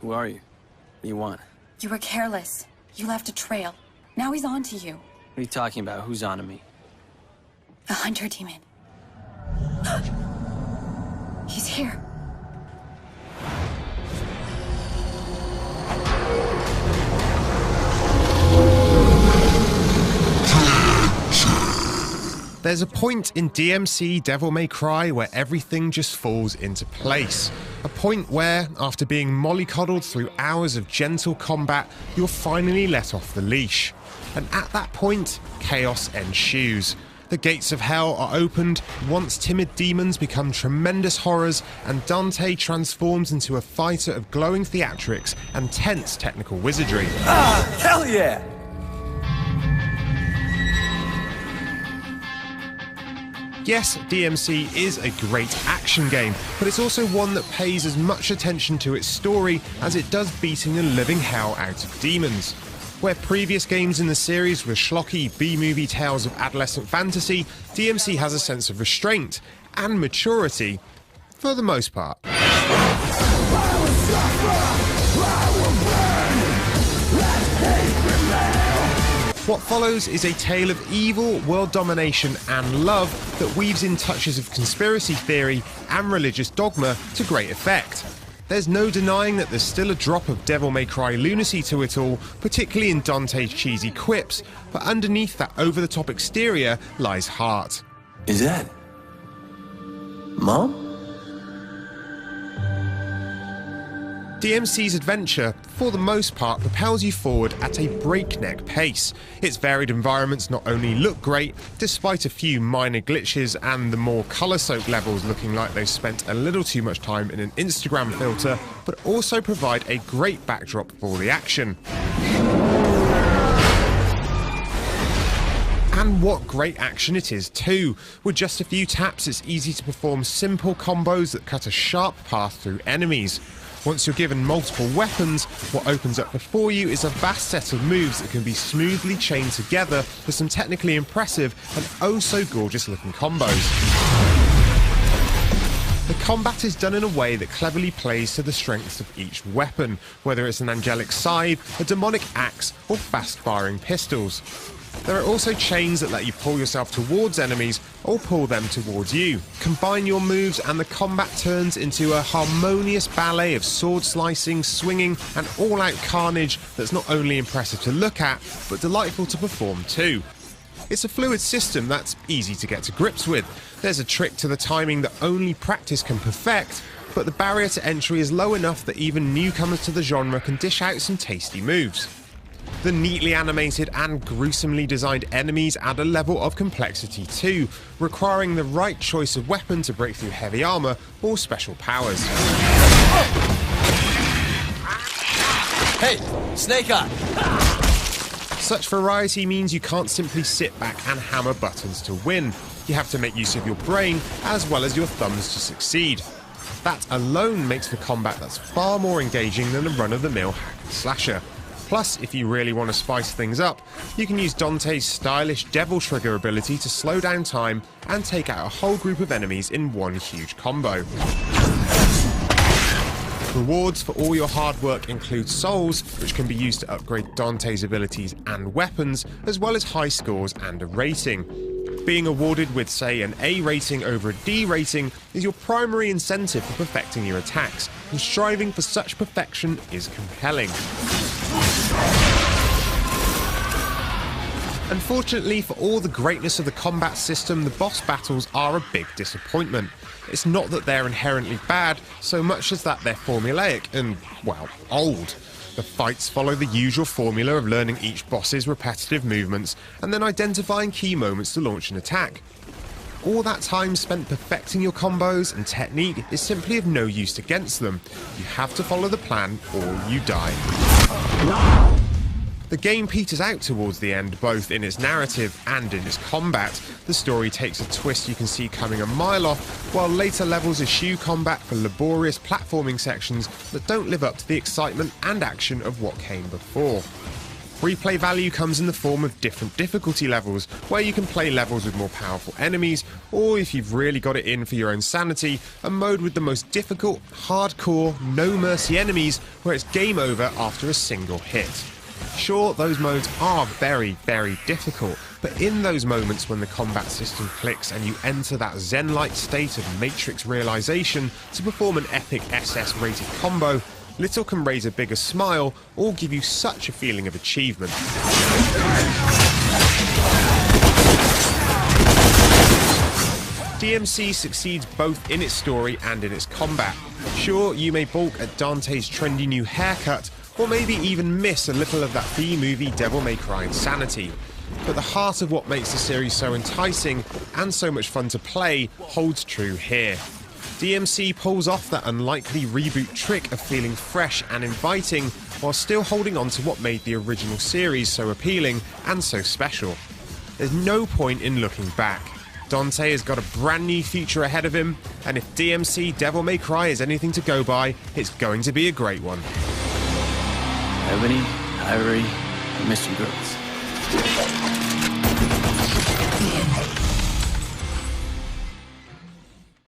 Who are you? What do you want? You were careless. You left a trail. Now he's on to you. What are you talking about? Who's on to me? The hunter demon. He's here. There's a point in DmC Devil May Cry where everything just falls into place. A point where, after being mollycoddled through hours of gentle combat, you're finally let off the leash. And at that point, chaos ensues. The gates of hell are opened, once timid demons become tremendous horrors, and Dante transforms into a fighter of glowing theatrics and tense technical wizardry. Ah, hell yeah! Yes, DmC is a great action game, but it's also one that pays as much attention to its story as it does beating the living hell out of demons. Where previous games in the series were schlocky B-movie tales of adolescent fantasy, DmC has a sense of restraint and maturity, for the most part. What follows is a tale of evil, world domination and love that weaves in touches of conspiracy theory and religious dogma to great effect. There's no denying that there's still a drop of Devil May Cry lunacy to it all, particularly in Dante's cheesy quips, but underneath that over-the-top exterior lies heart. Is that... Mom? DmC's adventure, for the most part, propels you forward at a breakneck pace. Its varied environments not only look great, despite a few minor glitches and the more colour-soaked levels looking like they've spent a little too much time in an Instagram filter, but also provide a great backdrop for the action. And what great action it is too. With just a few taps, it's easy to perform simple combos that cut a sharp path through enemies. Once you're given multiple weapons, what opens up before you is a vast set of moves that can be smoothly chained together for some technically impressive and oh so gorgeous looking combos. The combat is done in a way that cleverly plays to the strengths of each weapon, whether it's an angelic scythe, a demonic axe, or fast-firing pistols. There are also chains that let you pull yourself towards enemies or pull them towards you. Combine your moves and the combat turns into a harmonious ballet of sword slicing, swinging and all-out carnage that's not only impressive to look at, but delightful to perform too. It's a fluid system that's easy to get to grips with. There's a trick to the timing that only practice can perfect, but the barrier to entry is low enough that even newcomers to the genre can dish out some tasty moves. The neatly animated and gruesomely designed enemies add a level of complexity too, requiring the right choice of weapon to break through heavy armour or special powers. Hey, Snake Eye! Such variety means you can't simply sit back and hammer buttons to win. You have to make use of your brain as well as your thumbs to succeed. That alone makes for combat that's far more engaging than a run-of-the-mill hack and slasher. Plus, if you really want to spice things up, you can use Dante's stylish Devil Trigger ability to slow down time and take out a whole group of enemies in one huge combo. Rewards for all your hard work include souls, which can be used to upgrade Dante's abilities and weapons, as well as high scores and a rating. Being awarded with, say, an A rating over a D rating is your primary incentive for perfecting your attacks, and striving for such perfection is compelling. Unfortunately, for all the greatness of the combat system, the boss battles are a big disappointment. It's not that they're inherently bad, so much as that they're formulaic and, well, old. The fights follow the usual formula of learning each boss's repetitive movements and then identifying key moments to launch an attack. All that time spent perfecting your combos and technique is simply of no use against them. You have to follow the plan or you die. The game peters out towards the end, both in its narrative and in its combat. The story takes a twist you can see coming a mile off, while later levels eschew combat for laborious platforming sections that don't live up to the excitement and action of what came before. Replay value comes in the form of different difficulty levels, where you can play levels with more powerful enemies, or if you've really got it in for your own sanity, a mode with the most difficult, hardcore, no mercy enemies, where it's game over after a single hit. Sure, those modes are very, very difficult, but in those moments when the combat system clicks and you enter that zen-like state of matrix realization to perform an epic SS-rated combo, little can raise a bigger smile or give you such a feeling of achievement. DmC succeeds both in its story and in its combat. Sure, you may balk at Dante's trendy new haircut, or maybe even miss a little of that B-movie Devil May Cry insanity. But the heart of what makes the series so enticing and so much fun to play holds true here. DmC pulls off that unlikely reboot trick of feeling fresh and inviting while still holding on to what made the original series so appealing and so special. There's no point in looking back. Dante has got a brand new future ahead of him, and if DmC Devil May Cry is anything to go by, it's going to be a great one. Ebony, Ivory, and Mr. Girls.